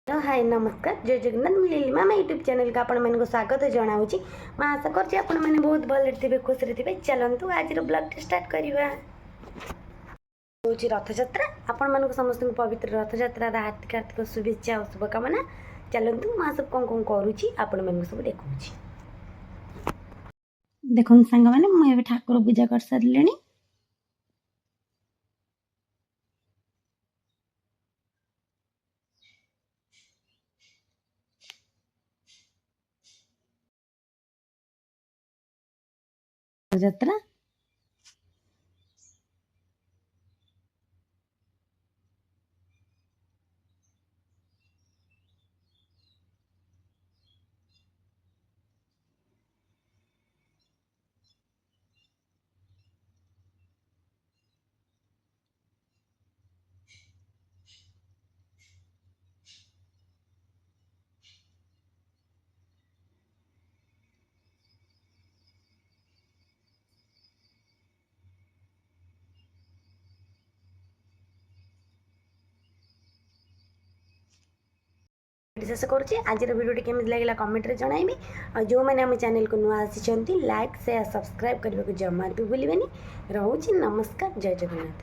Hello hi नमस्कार जय जगन्नाथ लीलिमा मैं यूट्यूब चैनल का आपण स्वागत जनाऊँगी। मैं आशा करछि आपण मैंने बहुत भले थे खुश थे। चलतु आज ब्लॉग स्टार्ट करवा हूँ रथयात्रा। आपण मानक समस्त पवित्र रथयात्रा हार्दिक हार्दिक शुभेच्छा और शुभकामना। चलतु मैं सब कौन कौन करुँची आपण मानक सब देखुची। देखो सांग मैंने मुझे ठाकुर पूजा कर सारे। रथयात्रा शेष करुँचे। आज भिडियो केमी लगे कमेंट रे जनइबे। जो मैंने आम चैनल को नुआ आसी लाइक शेयर सब्सक्राइब करने को जमा भी भूलें। रोचे नमस्कार जय जगन्नाथ।